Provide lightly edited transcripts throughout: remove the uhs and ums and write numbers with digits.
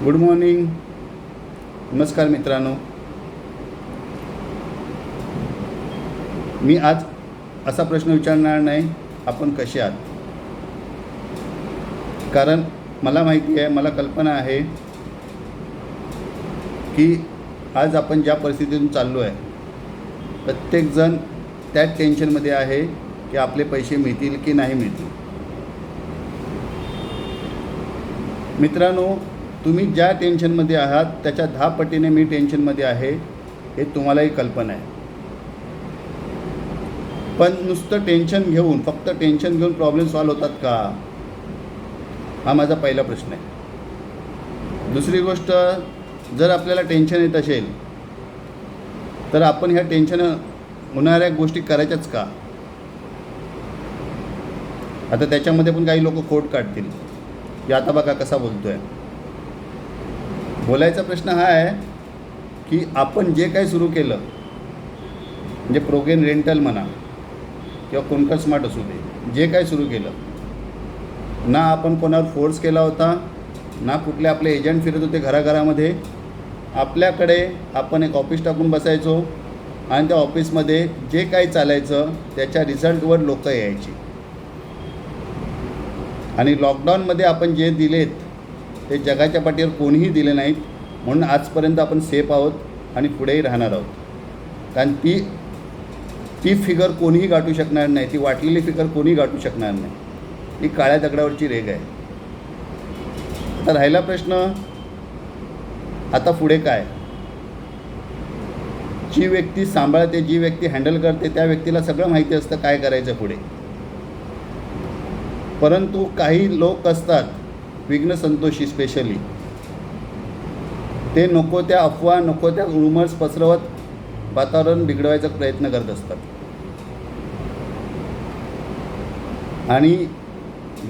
Good morning. नमस्कार मित्रांनो. मी आज असा प्रश्न विचारणार नाही आपण कसे आहात, कारण मला माहिती आहे, मला कल्पना आहे की आज आपण ज्या परिस्थितीतून चाललो आहे प्रत्येकजण त्याच टेन्शनमध्ये आहे की आपले पैसे मिळतील की नाही मिळतील. मित्रांनो, तुम्ही ज्या टेन्शनमध्ये आहात त्याच्या 10 पटीने मी टेन्शनमध्ये आहे, हे तुम्हालाही कल्पना आहे. पण नुसतं टेन्शन घेऊन, फक्त टेन्शन घेऊन प्रॉब्लेम सॉल्व्ह होतात का, हा माझा पहिला प्रश्न आहे. दुसरी गोष्ट, जर आपल्याला टेन्शन येत असेल तर आपण ह्या टेन्शन होणाऱ्या गोष्टी करायच्याच का. आता त्याच्यामध्ये पण काही लोक खोट काढतील की आता बघा कसा बोलतो आहे. बोलायचा प्रश्न हा आहे की आपण जे काही सुरू केलं, म्हणजे प्रोगेन रेंटल म्हणा किंवा कोणकर स्मार्ट असू दे, जे काही सुरू केलं, ना आपण कोणावर फोर्स केला होता, ना कुठले आपले एजंट फिरत होते घराघरामध्ये. आपल्याकडे आपण एक ऑफिस टाकून बसायचो आणि त्या ऑफिसमध्ये जे काही चालायचं त्याच्या रिझल्टवर लोक यायची. आणि लॉकडाऊनमध्ये आपण जे दिलेत ते जगाच्या पाठीवर कोणीही दिले नाहीत, म्हणून आजपर्यंत आपण सेफ आहोत आणि पुढेही राहणार आहोत. कारण ती फिगर कोणीही गाठू शकणार नाही, ती वाटलेली फिगर कोणीही गाठू शकणार नाही. ही काळ्या दगडावरची रेघ आहे. आता राहिला प्रश्न, आता पुढे काय. जी व्यक्ती सांभाळते, जी व्यक्ती हँडल करते, त्या व्यक्तीला सगळं माहिती असतं काय करायचं पुढे. परंतु काही लोक असतात विघ्न संतोषी, स्पेशली ते नको त्या अफवा, नको त्या रूमर्स पसरवत वातावरण बिघडवायचा प्रयत्न करत असतात. आणि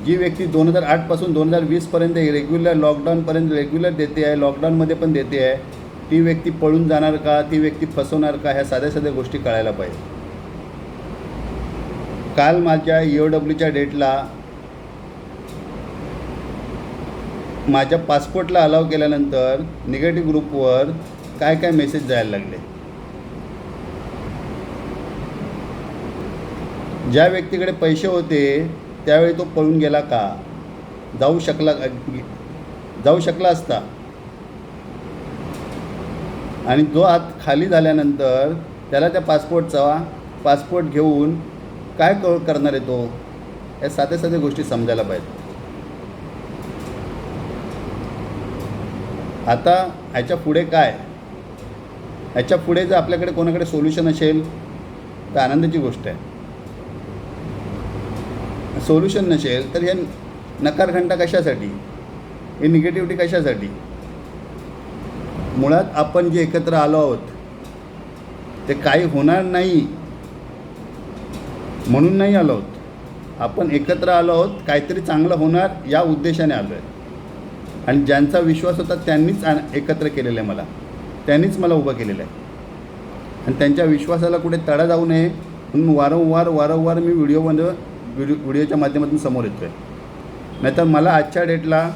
जी व्यक्ती 2008 पासून 2020पर्यंत रेग्युलर, लॉकडाऊनपर्यंत रेग्युलर देते आहे, लॉकडाऊनमध्ये पण देते आहे, ती व्यक्ती पळून जाणार का, ती व्यक्ती फसवणार का, ह्या साध्या साध्या गोष्टी कळायला पाहिजे. काल माझ्या EOWच्या डेटला माझ्या पासपोर्टला अलाव केल्यानंतर निगेटिव्ह ग्रुपवर काय काय मेसेज जायला लागले. ज्या व्यक्तीकडे पैसे होते त्यावेळी तो पळून गेला का, जाऊ शकला असता. आणि जो हात खाली झाल्यानंतर त्याला त्या पासपोर्ट घेऊन काय करणार आहे तो, या साध्या साध्या गोष्टी समजायला पाहिजे. आता ह्याच्या पुढे काय, ह्याच्या पुढे जर आपल्याकडे कोणाकडे सोल्युशन असेल तर आनंदाची गोष्ट आहे. सोल्युशन नसेल तर हे नकारखंटा कशासाठी, हे निगेटिव्हिटी कशासाठी. मुळात आपण जे एकत्र आलो आहोत ते काही होणार नाही म्हणून नाही आलो आहोत. आपण एकत्र आलो आहोत, काहीतरी चांगलं होणार या उद्देशाने आलो आहे. आणि ज्यांचा विश्वास होता त्यांनीच एकत्र केलेलं आहे, त्यांनीच मला उभं केलेलं आहे. आणि त्यांच्या विश्वासाला कुठे तडा जाऊ नये म्हणून वारंवार मी व्हिडिओच्या माध्यमातून समोर येतो आहे. नाहीतर मला आजच्या डेटला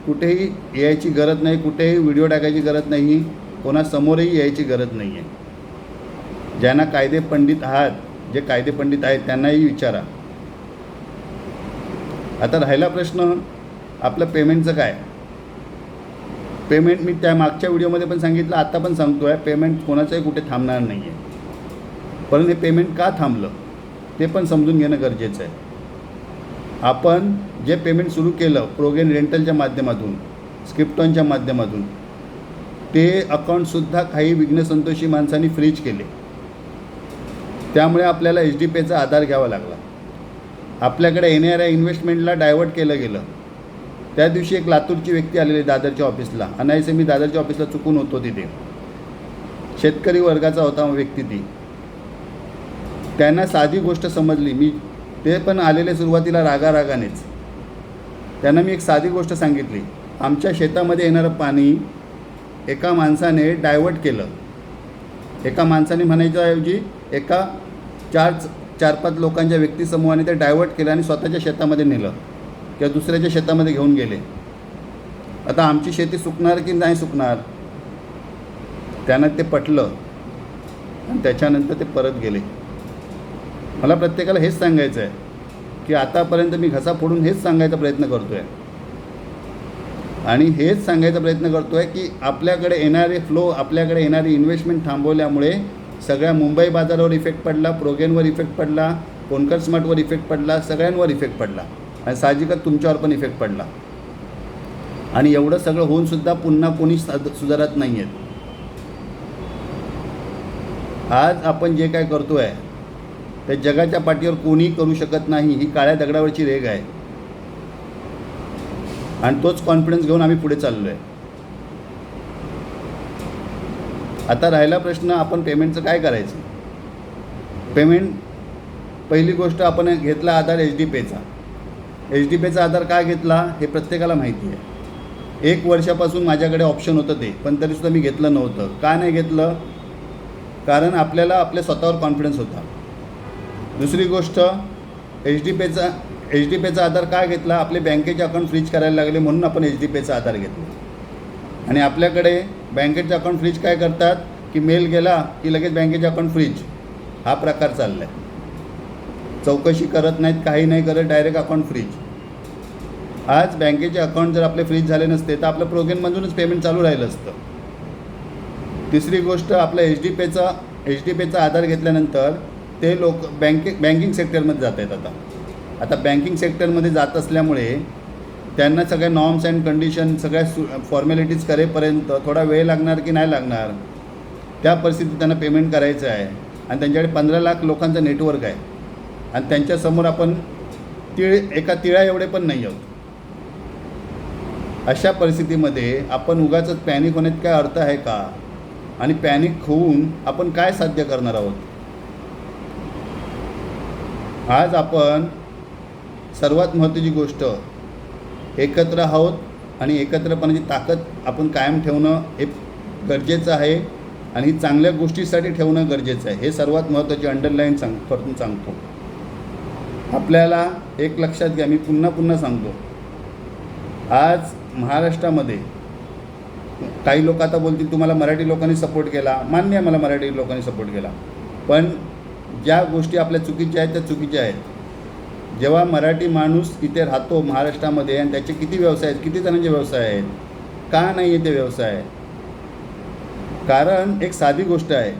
कुठेही यायची गरज नाही, कुठेही व्हिडिओ टाकायची गरज नाही, कोणासमोरही यायची गरज नाही आहे. ज्यांना कायदे पंडित आहात, जे कायदे पंडित आहेत त्यांनाही विचारा. आता राहिला प्रश्न आपलं पेमेंटचं काय. पेमेंट मी त्या मागच्या व्हिडिओमध्ये पण सांगितलं, आता पण सांगतो आहे, पेमेंट कोणाचंही कुठे थांबणार नाही आहे. पण हे पेमेंट का थांबलं ते पण समजून घेणं गरजेचं आहे. आपण जे पेमेंट सुरू केलं प्रोगेन रेंटलच्या माध्यमातून, स्क्रिप्टॉनच्या माध्यमातून, ते अकाउंटसुद्धा काही विघ्नसंतोषी माणसांनी फ्रीज केले. त्यामुळे आपल्याला HDPayचा आधार घ्यावा लागला. आपल्याकडे येणाऱ्या इन्व्हेस्टमेंटला डायव्हर्ट केलं गेलं. त्या दिवशी एक लातूरची व्यक्ती आलेली दादरच्या ऑफिसला, अनायसे मी दादरच्या ऑफिसला चुकून होतो तिथे. शेतकरी वर्गाचा होता व्यक्ती ती. त्यांना साधी गोष्ट समजली. ते पण आलेले सुरुवातीला रागानेच. त्यांना मी एक साधी गोष्ट सांगितली. आमच्या शेतामध्ये येणारं पाणी एका माणसाने डायव्हर्ट केलं. एका माणसाने म्हणायच्या ऐवजी एका 4-5 लोकांच्या व्यक्तिसमूहाने ते डायव्हर्ट केलं आणि स्वतःच्या शेतामध्ये नेलं किंवा दुसऱ्याच्या शेतामध्ये घेऊन गेले. आता आमची शेती सुकणार की नाही सुकणार, त्यांना ते पटलं आणि त्याच्यानंतर ते परत गेले. मला प्रत्येकाला हेच सांगायचं आहे की आतापर्यंत मी घसा फोडून हेच सांगायचा प्रयत्न करतो आहे आणि हेच सांगायचा प्रयत्न करतो आहे की आपल्याकडे येणारे फ्लो, आपल्याकडे येणारी इन्व्हेस्टमेंट थांबवल्यामुळे सगळ्या मुंबई बाजारावर इफेक्ट पडला, प्रोगेनवर इफेक्ट पडला, कोणकर स्मार्टवर इफेक्ट पडला, सगळ्यांवर इफेक्ट पडला आणि साहजिकच तुमच्यावर पण इफेक्ट पडला. आणि एवढं सगळं होऊनसुद्धा पुन्हा कोणी सुधारत नाही आहेत. आज आपण जे काय करतो आहे ते जगाच्या पाठीवर कोणीही करू शकत नाही. ही काळ्या दगडावरची रेघ आहे आणि तोच कॉन्फिडन्स घेऊन आम्ही पुढे चाललो आहे. आता राहिला प्रश्न, आपण पेमेंटचं काय करायचं. पेमेंट, पहिली गोष्ट आपण घेतला आधार एच.डी.पेचा. एच.डी.पेचा आधार का घेतला हे प्रत्येकाला माहिती आहे. 1 वर्षापासून माझ्याकडे ऑप्शन होतं ते, पण तरीसुद्धा मी घेतलं नव्हतं. का नाही घेतलं? कारण आपल्याला आपल्या स्वतःवर कॉन्फिडन्स होता. दुसरी गोष्ट, एच.डी.पेचा आधार का घेतला? आपले बँकेचे अकाउंट फ्रीज करायला लागले म्हणून आपण एच.डी.पेचा आधार घेतला. आणि आपल्याकडे बँकेचे अकाउंट फ्रीज काय करतात की मेल गेला की लगेच बँकेचे अकाउंट फ्रीज, हा प्रकार चालला आहे. चौकशी करत नाहीत, काही नाही करत, डायरेक्ट अकाउंट फ्रीज. आज बँकेचे अकाउंट जर आपले फ्रीज झाले नसते तर आपलं प्रोगेनमधूनच पेमेंट चालू राहिलं असतं. तिसरी गोष्ट, आपलं एच.डी.पेचा आधार घेतल्यानंतर ते लोक बँकिंग सेक्टरमध्ये जात आहेत. आता बँकिंग सेक्टरमध्ये जात असल्यामुळे त्यांना सगळ्या नॉर्म्स अँड कंडिशन, सगळ्या फॉर्मॅलिटीज करेपर्यंत थोडा वेळ लागणार की नाही लागणार, त्या परिस्थितीत त्यांना पेमेंट करायचं आहे. आणि त्यांच्याकडे 15 लाख लोकांचं नेटवर्क आहे आणि त्यांच्यासमोर आपण एका तिळा एवढे पण नाही आहोत. अशा परिस्थितीमध्ये आपण उगाच पॅनिक होण्यात काय अर्थ आहे का? आणि पॅनिक होऊन आपण काय साध्य करणार आहोत? आज आपण सर्वात महत्त्वाची गोष्ट, एकत्र आहोत आणि एकत्रपणाची ताकद आपण कायम ठेवणं हे गरजेचं आहे आणि ही चांगल्या गोष्टीसाठी ठेवणं गरजेचं आहे. हे सर्वात महत्त्वाची अंडरलाईन करून सांगतो. आपल्याला एक लक्षात घ्या, मी पुन्हा सांगतो. आज महाराष्ट्रामध्ये काही लोक आता बोलतील तुम्हाला मराठी लोकांनी सपोर्ट केला. मान्य आहे, मला मराठी लोकांनी सपोर्ट केला, पण ज्या गोष्टी आपल्या चुकीच्या आहेत त्या चुकीच्या आहेत. जेव्हा मराठी माणूस इथे राहतो महाराष्ट्रामध्ये आणि त्याचे किती व्यवसाय आहेत, किती जणांचे व्यवसाय आहेत, का नाही आहे ते व्यवसाय? कारण एक साधी गोष्ट आहे,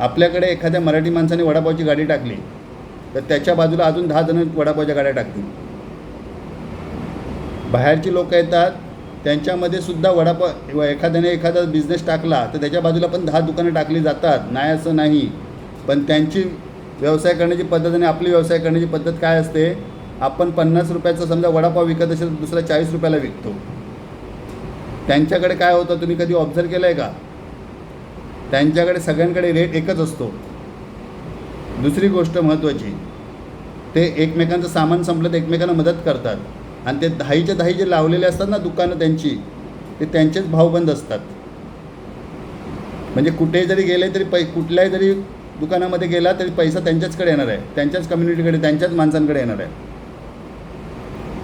आपल्याकडे एखाद्या मराठी माणसाने वडापावची गाडी टाकली तर त्याच्या बाजूला अजून 10 जण वडापावच्या गाड्या टाकतील. बाहेरची लोक येतात, त्यांच्यामध्ये सुद्धा वडापाव, एखाद्याने एखादा बिझनेस टाकला तर त्याच्या बाजूला पण 10 दुकानं टाकली जातात, नाही असं नाही. पण त्यांची व्यवसाय करण्याची पद्धत आणि आपली व्यवसाय करण्याची पद्धत काय असते? आपण 50 रुपयाचा समजा वडापाव विकत असेल तर दुसरा 40 रुपयाला विकतो. त्यांच्याकडे काय होतं, तुम्ही कधी ऑब्झर्व केलं आहे का? त्यांच्याकडे सगळ्यांकडे रेट एकच असतो. दुसरी गोष्ट महत्त्वाची, ते एकमेकांचं सामान संपलं तर एकमेकांना मदत करतात आणि ते 10च्या 10 जे लावलेले असतात ना दुकानं त्यांची, ते त्यांचेच भावबंद असतात. म्हणजे कुठेही जरी गेले तरी कुठल्याही जरी दुकानामध्ये गेला तरी पैसा त्यांच्याचकडे येणार आहे, त्यांच्याच कम्युनिटीकडे, त्यांच्याच माणसांकडे येणार आहे.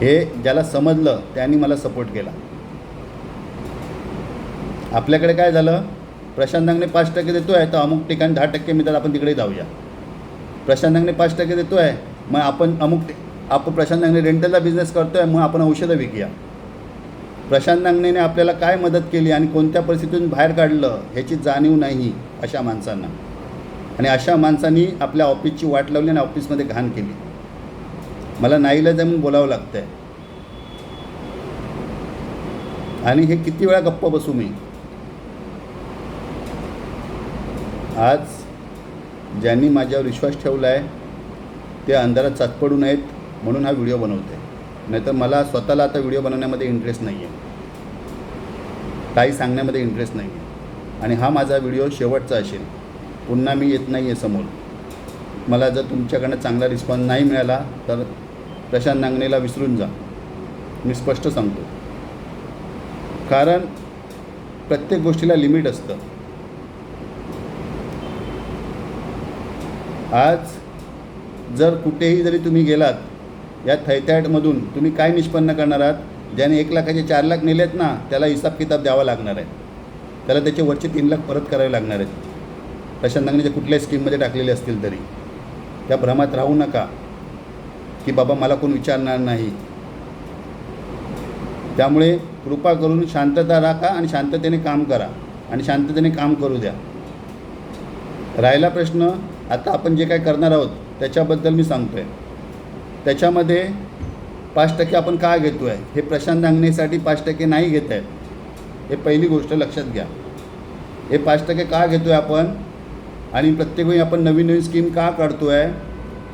हे ज्याला समजलं त्यांनी मला सपोर्ट केला. आपल्याकडे काय झालं, प्रशांत नांगणे 5% देतो आहे तर अमुक ठिकाणी 10% मिळतात, आपण तिकडे जाऊया. प्रशांत नांगणे 5% देतो आहे, मग आपण प्रशांत नांगणे रेंटलचा बिझनेस करतो आहे, मग आपण औषधं विकूया. प्रशांत नांगणेने आपल्याला काय मदत केली आणि कोणत्या परिस्थितीतून बाहेर काढलं ह्याची जाणीव नाही अशा माणसांना. आणि अशा माणसांनी आपल्या ऑफिसची वाट लावली आणि ऑफिसमध्ये घाण केली. मला नाईलाज म्हणून बोलावं लागतं आहे. आणि हे किती वेळा गप्प बसू मी? आज ज्यांनी माझ्यावर विश्वास ठेवला आहे ते अंधारात चाचपडू नयेत म्हणून हा व्हिडिओ बनवते. नाहीतर मला स्वतःला आता व्हिडिओ बनवण्यामध्ये इंटरेस्ट नाही आहे, काही सांगण्यामध्ये इंटरेस्ट नाही आहे. आणि हा माझा व्हिडिओ शेवटचा असेल, पुन्हा मी येत नाही आहे समोर. मला जर तुमच्याकडनं चांगला रिस्पॉन्स नाही मिळाला तर प्रशांत नांगणेला विसरून जा, मी स्पष्ट सांगतो. कारण प्रत्येक गोष्टीला लिमिट असतं. आज जर कुठेही जरी तुम्ही गेलात, या थैत्याटमधून तुम्ही काय निष्पन्न करणार आहात? ज्याने 1 लाखाचे 4 लाख नेलेत ना, त्याला हिसाब किताब द्यावा लागणार आहे. त्याला त्याचे वरचे 3 लाख परत करावे लागणार आहेत, प्रशांत नांगणेच्या कुठल्याही स्कीममध्ये टाकलेले असतील तरी. त्या भ्रमात राहू नका की बाबा मला कोण विचारणार नाही. त्यामुळे कृपा करून शांतता राखा आणि शांततेने काम करा आणि शांततेने काम करू द्या. राहिला प्रश्न, आता आपण जे काय करणार आहोत त्याच्याबद्दल मी सांगतो आहे. त्याच्यामध्ये 5% आपण का घेतो आहे, हे प्रशांत नांगणेसाठी 5% नाही घेत आहेत, हे पहिली गोष्ट लक्षात घ्या. हे 5% का घेतो आहे आपण आणि प्रत्येक वेळी आपण नवीन नवीन स्कीम का काढतो आहे,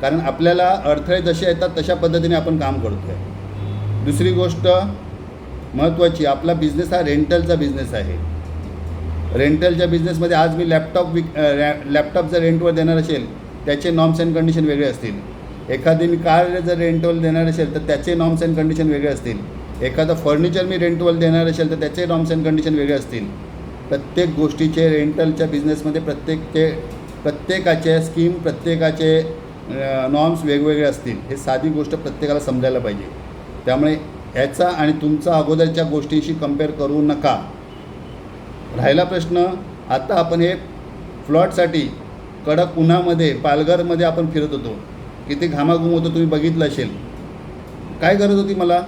कारण आपल्याला अडथळे जसे येतात तशा पद्धतीने आपण काम करतो आहे. दुसरी गोष्ट महत्त्वाची, आपला बिझनेस हा रेंटलचा बिझनेस आहे. रेंटलच्या बिझनेसमध्ये आज मी लॅपटॉप जर रेंटवर देणार असेल त्याचे नॉर्म्स अँड कंडिशन वेगळे असतील. एखादी मी कार जर रेंटवर देणार असेल तर त्याचे नॉर्म्स अँड कंडिशन वेगळे असतील. एखादं फर्निचर मी रेंटवर देणार असेल तर त्याचे नॉर्म्स अँड कंडिशन वेगळे असतील. प्रत्येक गोष्टीचे रेंटलच्या बिझनेसमध्ये प्रत्येकाचे स्कीम, प्रत्येकाचे नॉर्म्स वेगवेगळे असतील. हे साधी गोष्ट प्रत्येकाला समजायला पाहिजे. त्यामुळे याचा आणि तुमचा अगोदरच्या गोष्टींशी कम्पेअर करू नका. राहिला प्रश्न, आता आपण हे फ्लॉटसाठी कडक उन्हामध्ये पालघरमध्ये आपण फिरत होतो, किती घामाघूम होतो तुम्ही बघितलं असेल. काय गरज होती मला,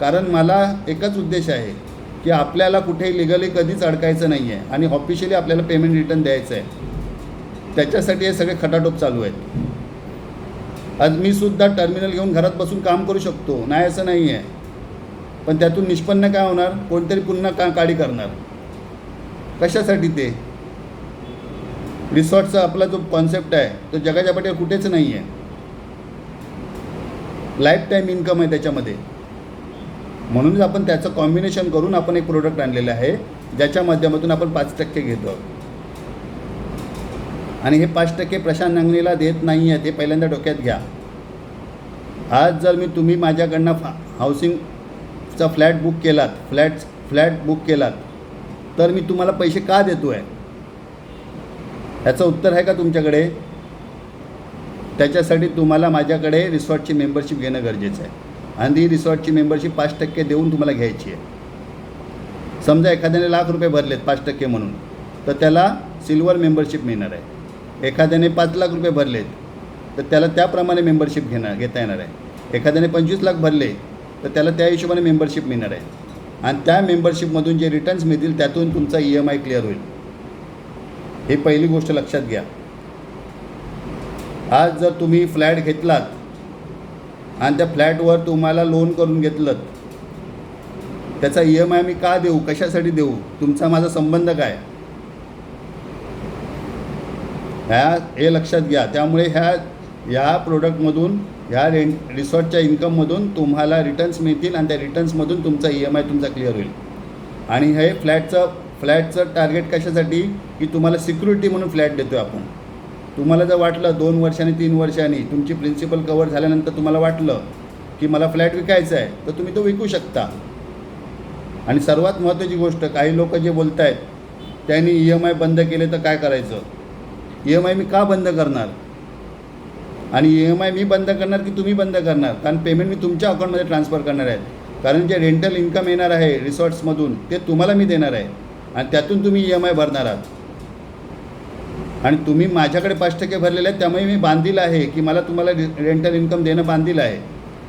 कारण मला एकच उद्देश आहे की आपल्याला कुठेही लिगली कधीच अडकायचं नाही आहे आणि ऑफिशियली आपल्याला पेमेंट रिटर्न द्यायचं आहे. त्याच्यासाठी हे सगळे खटाटोप चालू आहेत. आज मी सुद्धा टर्मिनल घेऊन घरात बसून काम करू शकतो, नाही असं नाही आहे, पण त्यातून निष्पन्न काय होणार, कोणतरी पुन्हा काढी करणार. कशासाठी ते रिसॉर्टचा आपला जो कॉन्सेप्ट आहे तो जगाच्या पाठीवर कुठेच नाही आहे. लाईफ टाईम इन्कम आहे त्याच्यामध्ये. म्हणूनच आपण त्याचं कॉम्बिनेशन करून आपण एक प्रोडक्ट आणलेलं आहे ज्याच्या माध्यमातून आपण 5% घेतो आणि हे 5% प्रशांत नांगणेला देत नाही आहे, ते पहिल्यांदा डोक्यात घ्या. आज जर तुम्ही माझ्याकडनं हाऊसिंगचा फ्लॅट बुक केलात तर मी तुम्हाला पैसे का देतो आहे, याचं उत्तर आहे का तुमच्याकडे? त्याच्यासाठी तुम्हाला माझ्याकडे रिसॉर्टची मेंबरशिप घेणं गरजेचं आहे आणि ती रिसॉर्टची मेंबरशिप 5% देऊन तुम्हाला घ्यायची आहे. समजा एखाद्याने ₹1,00,000 भरलेत 5% म्हणून, तर त्याला सिल्वर मेंबरशिप मिळणार आहे. एखाद्याने ₹5,00,000 भरलेत तर त्याला त्याप्रमाणे मेंबरशिप घेता येणार आहे. एखाद्याने 25,00,000 भरले तर त्याला त्या हिशोबाने मेंबरशिप मिळणार आहे आणि त्या मेंबरशिपमधून जे रिटर्न्स मिळतील त्यातून तुमचा EMI क्लिअर होईल. ही पहिली गोष्ट लक्षात घ्या. आज जर तुम्ही फ्लॅट घेतलात आणि त्या फ्लॅटवर तुम्हाला लोन करून घेतलं, त्याचा EMI मी का देऊ, कशासाठी देऊ, तुमचा माझा संबंध काय, हे लक्षात घ्या. त्यामुळे ह्या प्रोडक्टमधून, ह्या रिसॉर्टच्या इन्कममधून तुम्हाला रिटर्न्स मिळतील आणि त्या रिटर्न्समधून तुमचा EMI तुमचा क्लिअर होईल. आणि हे फ्लॅटचं टार्गेट कशासाठी, की तुम्हाला सिक्युरिटी म्हणून फ्लॅट देतो आहे आपण. तुम्हाला जर वाटलं 2 वर्षांनी 3 वर्षांनी तुमची प्रिन्सिपल कवर झाल्यानंतर तुम्हाला वाटलं की मला फ्लॅट विकायचा आहे, तर तुम्ही तो विकू शकता. आणि सर्वात महत्त्वाची गोष्ट, काही लोक जे बोलत आहेत त्यांनी EMI बंद केले तर काय करायचं. EMI मी का बंद करणार आणि EMI मी बंद करणार की तुम्ही बंद करणार, कारण पेमेंट मी तुमच्या अकाउंटमध्ये ट्रान्सफर करणार आहे. कारण जे रेंटल इन्कम येणार आहे रिसॉर्ट्समधून ते तुम्हाला मी देणार आहे आणि त्यातून तुम्ही EMI भरणार आहात. आणि तुम्ही माझ्याकडे 5% भरलेले आहेत, त्यामुळे मी बांधील आहे की मला तुम्हाला रेंटल इन्कम देणं बांधील आहे.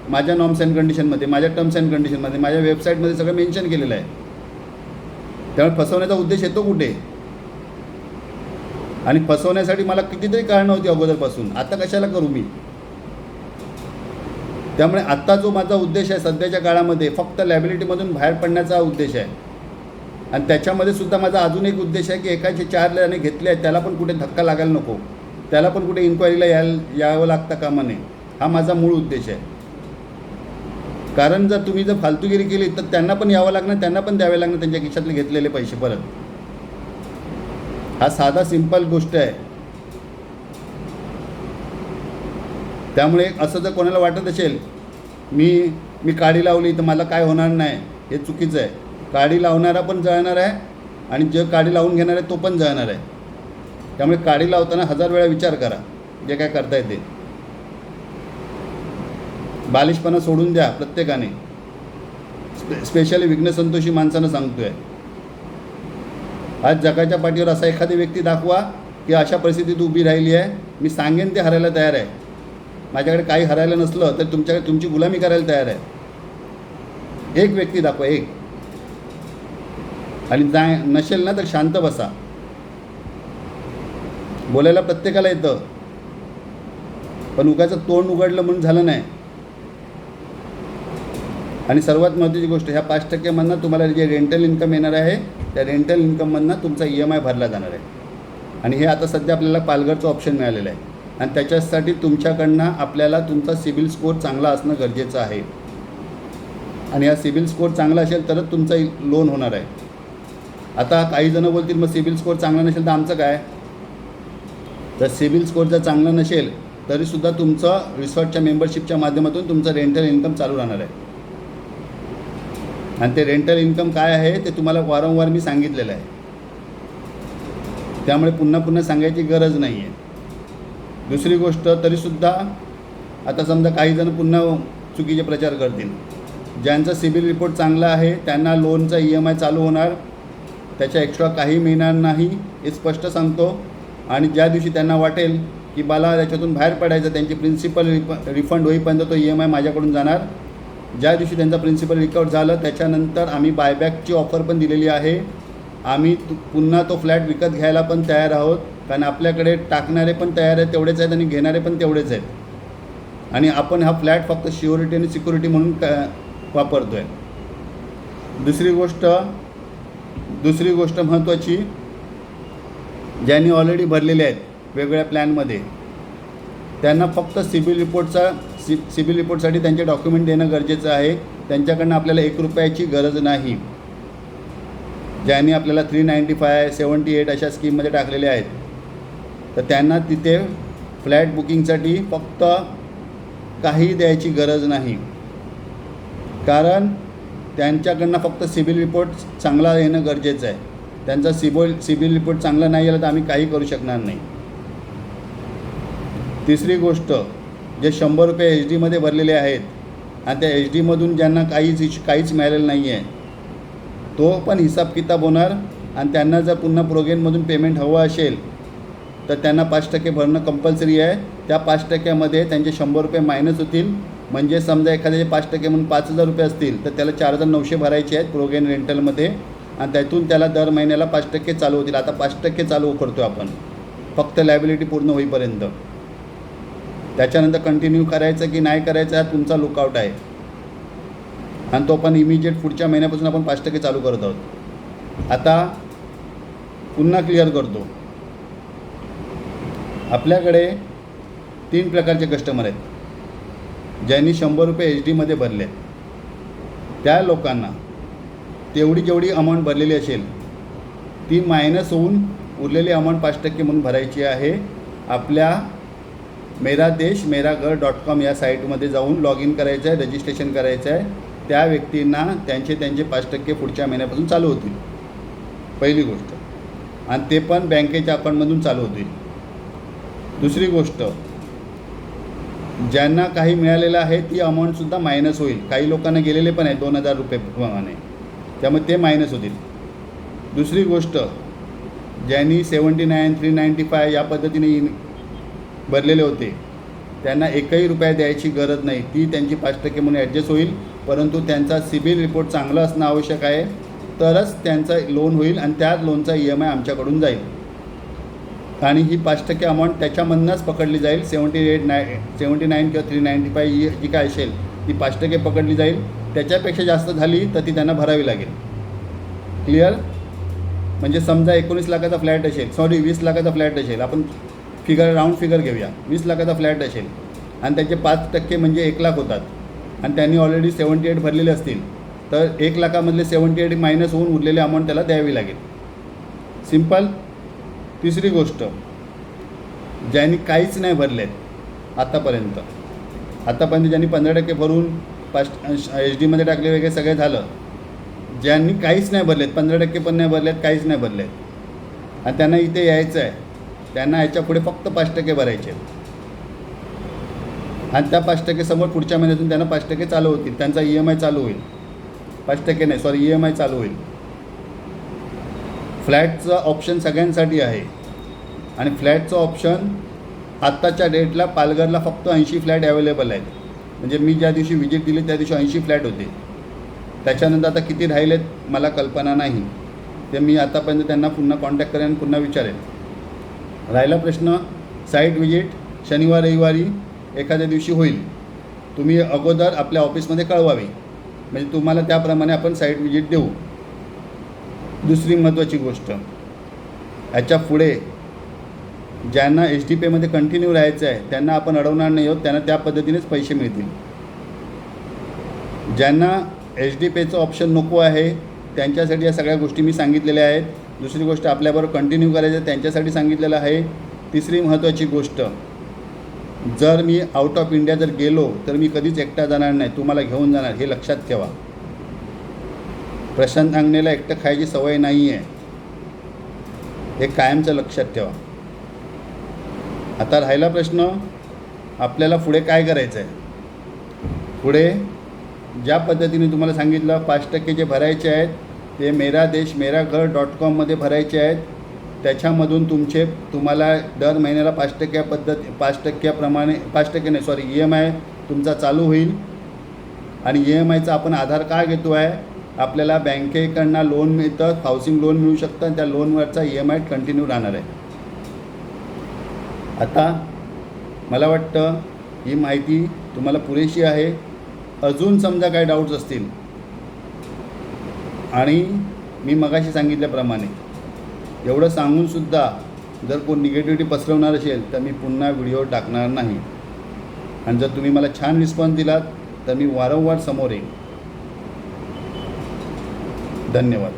माझ्या नॉर्म्स अँड कंडिशनमध्ये, माझ्या टर्म्स अँड कंडिशनमध्ये, माझ्या वेबसाईटमध्ये सगळं मेन्शन केलेलं आहे. त्यामुळे फसवण्याचा उद्देश येतो कुठे, आणि फसवण्यासाठी मला कितीतरी कारणं होती अगोदरपासून, आता कशाला करू मी. त्यामुळे आत्ता जो माझा उद्देश आहे सध्याच्या काळामध्ये फक्त लायबिलिटीमधून बाहेर पडण्याचा उद्देश आहे. आणि त्याच्यामध्ये सुद्धा माझा अजून एक उद्देश आहे की एकाचे 4 जणांनी घेतले आहेत त्याला पण कुठे धक्का लागायला नको, त्याला पण कुठे इन्क्वायरीला यावं लागतं कामा नये. हा माझा मूळ उद्देश आहे. कारण जर फालतूगिरी केली तर त्यांना पण यावं लागणार, त्यांना पण द्यावे लागणार त्यांच्या खिशातले घेतलेले पैसे परत. हा साधा सिंपल गोष्ट आहे. त्यामुळे असं जर कोणाला वाटत असेल मी काडी लावली तर मला काय होणार नाही, हे चुकीचं आहे. काडी लावणारा पण जळणार आहे आणि जे काडी लावून घेणार आहे तो पण जळणार आहे. त्यामुळे काडी लावताना 1000 वेळा विचार करा जे काय करता येते. बालिशपणा सोडून द्या प्रत्येकाने. स्पेशली विघ्नसंतोषी माणसानं सांगतो आहे. आज जगाच्या पाठीवर असा एखादी व्यक्ती दाखवा की अशा परिस्थितीत उभी राहिली आहे, मी सांगेन ते हरायला तयार आहे. माझ्याकडे काही हरायला नसलं तर तुमच्याकडे तुमची गुलामी करायला तयार आहे. एक व्यक्ती दाखवा, एक. आणि नसेल ना तर शांत बसा. बोलायला प्रत्येकाला येतं, पण उगाचं तोंड उघडलं म्हणून झालं नाही. आणि सर्वात महत्त्वाची गोष्ट, ह्या 5%मधनं तुम्हाला जे रेंटल इन्कम येणार आहे त्या रेंटल इन्कममधनं तुमचा EMI भरला जाणार आहे. आणि हे आता सध्या आपल्याला पालघरचं ऑप्शन मिळालेलं आहे. आणि त्याच्यासाठी तुमच्याकडनं आपल्याला तुमचा सिबिल स्कोअर चांगला असणं गरजेचं आहे. आणि हा सिबिल स्कोअर चांगला असेल तरच तुमचा लोन होणार आहे. आता काही जणं बोलतील मग सिबिल स्कोअर चांगला नसेल तर आमचं काय. तर सिबिल स्कोअर जर चांगला नसेल तरीसुद्धा तुमचं रिसॉर्टच्या मेंबरशिपच्या माध्यमातून तुमचं रेंटल इन्कम चालू राहणार आहे. आणि ते रेंटल इन्कम काय आहे ते तुम्हाला वारंवार मी सांगितलेलं आहे, त्यामुळे पुन्हा पुन्हा सांगायची गरज नाही आहे. दुसरी गोष्ट, तरीसुद्धा आता समजा काही जण पुन्हा चुकीचे प्रचार करतील. ज्यांचा सिबिल रिपोर्ट चांगला आहे त्यांना लोनचा EMI चालू होणार, त्याच्या एक्स्ट्रा काही मिळणार नाही हे स्पष्ट सांगतो. आणि ज्या दिवशी त्यांना वाटेल की मला त्याच्यातून बाहेर पडायचं, त्यांची प्रिन्सिपल रिफंड होईपर्यंत तो EMI माझ्याकडून जाणार. ज्या दिवशी त्यांचा प्रिन्सिपल रिकवर झालं त्याच्यानंतर आम्ही बायबॅकची ऑफर पण दिलेली आहे. आम्ही पुन्हा तो फ्लॅट विकत घ्यायला पण तयार आहोत, कारण आपल्याकडे टाकणारे पण तयार आहेत तेवढेच आहेत आणि घेणारे पण तेवढेच आहेत. आणि आपण हा फ्लॅट फक्त श्युरिटी आणि सिक्युरिटी म्हणून वापरतो आहे. दुसरी गोष्ट महत्त्वाची, ज्यांनी ऑलरेडी भरलेले आहेत वेगवेगळ्या प्लॅनमध्ये त्यांना फक्त सिबिल रिपोर्टसाठी त्यांचे डॉक्युमेंट देणं गरजेचं आहे. त्यांच्याकडनं आपल्याला 1 रुपयाची गरज नाही. ज्यांनी आपल्याला 395, 78 अशा स्कीममध्ये टाकलेले आहेत तर त्यांना तिथे फ्लॅट बुकिंगसाठी फक्त काही द्यायची गरज नाही, कारण त्यांच्याकडनं फक्त सिबिल रिपोर्ट चांगला येणं गरजेचं आहे. त्यांचा सिबिल रिपोर्ट चांगला नाही आला तर आम्ही काही करू शकणार नाही. तिसरी गोष्ट, जे 100 रुपये HD भरलेले आहेत आणि त्या HDमधून ज्यांना काहीच मिळालेलं नाही आहे तो पण हिसाब किताब होणार. आणि त्यांना जर पुन्हा प्रोगेनमधून पेमेंट हवं असेल तर त्यांना 5% भरणं कंपल्सरी आहे. त्या 5%मध्ये त्यांचे 100 रुपये मायनस होतील. म्हणजे समजा एखाद्याचे 5% म्हणून 5,000 रुपये असतील तर त्याला 4,900 भरायचे आहेत प्रोगेन रेंटलमध्ये. आणि त्यातून त्याला दर महिन्याला 5% चालू होतील. आता 5% चालू करतो आपण फक्त लायबिलिटी पूर्ण होईपर्यंत. त्याच्यानंतर कंटिन्यू करायचं की नाही करायचं हा तुमचा लुकआउट आहे. आणि तो पण इमिजिएट पुढच्या महिन्यापासून आपण 5% चालू करत आहोत. आता पुन्हा क्लिअर करतो, आपल्याकडे 3 प्रकारचे कस्टमर आहेत. ज्यांनी 100 रुपये HD भरले त्या लोकांना जेवढी अमाऊंट भरलेली असेल ती मायनस होऊन उरलेली अमाऊंट 5% म्हणून भरायची आहे. आपल्या meradesh.com या साईटमध्ये जाऊन लॉग इन करायचं आहे, रजिस्ट्रेशन करायचं आहे. त्या व्यक्तींना त्यांचे 5% पुढच्या महिन्यापासून चालू होतील, पहिली गोष्ट. आणि ते पण बँकेच्या अकाउंटमधून चालू होतील. दुसरी गोष्ट, ज्यांना काही मिळालेलं आहे ती अमाऊंटसुद्धा मायनस होईल. काही लोकांना गेलेले पण आहे 2,000 रुपये प्रमाणे, त्यामुळे ते मायनस होतील. दुसरी गोष्ट, ज्यांनी 79, 395 या पद्धतीने भरलेले होते त्यांना 1ही रुपया द्यायची गरज नाही. ती त्यांची 5% म्हणून ॲडजस्ट होईल. परंतु त्यांचा सिबिल रिपोर्ट चांगला असणं आवश्यक आहे, तरच त्यांचा लोन होईल आणि त्या लोनचा EMI आमच्याकडून जाईल. आणि ही 5% अमाऊंट त्याच्यामधूनच पकडली जाईल. 79 किंवा 395 जी काय असेल ती 5% पकडली जाईल. त्याच्यापेक्षा जास्त झाली तर ती त्यांना भरावी लागेल. क्लिअर? म्हणजे समजा 19 लाखाचा फ्लॅट असेल, 20 लाखाचा फ्लॅट असेल, आपण राऊंड फिगर घेऊया, 20 लाखाचा फ्लॅट असेल आणि त्याचे 5% म्हणजे 1 लाख होतात. आणि त्यांनी ऑलरेडी 78 भरलेले असतील तर 1 लाखामधले 78 मायनस होऊन उरलेले अमाऊंट त्याला द्यावी लागेल. सिम्पल. तिसरी गोष्ट, ज्यांनी काहीच नाही भरलेत आतापर्यंत ज्यांनी 15% भरून HD टाकले वगैरे सगळं झालं. ज्यांनी काहीच नाही भरलेत, 15% पण नाही भरलेत, काहीच नाही भरलेत आणि त्यांना इथे यायचं आहे, त्यांना याच्या पुढे फक्त 5% भरायचे आहेत. आणि त्या 5% समोर पुढच्या महिन्यातून त्यांना 5% चालू होतील, त्यांचा EMI चालू होईल. 5% नाही, सॉरी, EMI चालू होईल. फ्लॅटचं ऑप्शन सगळ्यांसाठी आहे आणि फ्लॅटचं ऑप्शन आत्ताच्या डेटला पालघरला फक्त 80 फ्लॅट अवेलेबल आहेत. म्हणजे मी ज्या दिवशी व्हिजिट दिली त्या दिवशी 80 फ्लॅट होते. त्याच्यानंतर आता किती राहिलेत मला कल्पना नाही. ते मी आतापर्यंत त्यांना पुन्हा कॉन्टॅक्ट करेन, पुन्हा विचारेन. राहिला प्रश्न साईट व्हिजिट शनिवार रविवारी एखाद्या दिवशी होईल. तुम्ही अगोदर आपल्या ऑफिसमध्ये कळवावी, म्हणजे तुम्हाला त्याप्रमाणे आपण साईट व्हिजिट देऊ. दुसरी महत्त्वाची गोष्ट, याच्या पुढे ज्यांना HDPAमध्ये कंटिन्यू राहायचं आहे त्यांना आपण अडवणार नाही आहोत, त्यांना त्या पद्धतीनेच पैसे मिळतील. ज्यांना HDPAचं ऑप्शन नको आहे त्यांच्यासाठी या सगळ्या गोष्टी मी सांगितलेल्या आहेत. दुसरी गोष्ट, आपल्याबरोबर कंटिन्यू करायचं आहे त्यांच्यासाठी सांगितलेलं आहे. तिसरी महत्त्वाची गोष्ट, जर मी आउट ऑफ इंडिया जर गेलो तर मी कधीच एकटा जाणार नाही, तुम्हाला घेऊन जाणार, हे लक्षात ठेवा. प्रशांत अंगणेला एकटं खायची सवय नाही आहे, हे कायमचं लक्षात ठेवा. आता राहिला प्रश्न, आपल्याला पुढे काय करायचं आहे. पुढे ज्या पद्धतीने तुम्हाला सांगितलं 5% जे भरायचे आहेत ते meradesh.com मध्ये भरायचे आहेत. त्याच्यामधून तुम्हाला दर महिन्याला 5% नाही, सॉरी, EMI तुमचा चालू होईल. आणि EMIचा आपण आधार का घेतो आहे, आपल्याला बँकेकडनं लोन मिळतं, हाऊसिंग लोन मिळू शकतं आणि त्या लोनवरचा EMI कंटिन्यू राहणार आहे. आता मला वाटतं ही माहिती तुम्हाला पुरेशी आहे. अजून समजा काही डाऊट्स असतील, आणि मी मगाशी सांगितल्याप्रमाणे एवढं सांगूनसुद्धा जर कोण निगेटिव्हिटी पसरवणार असेल तर मी पुन्हा व्हिडिओ टाकणार नाही. आणि जर तुम्ही मला छान रिस्पॉन्स दिलात तर मी वारंवार समोर येईन. धन्यवाद.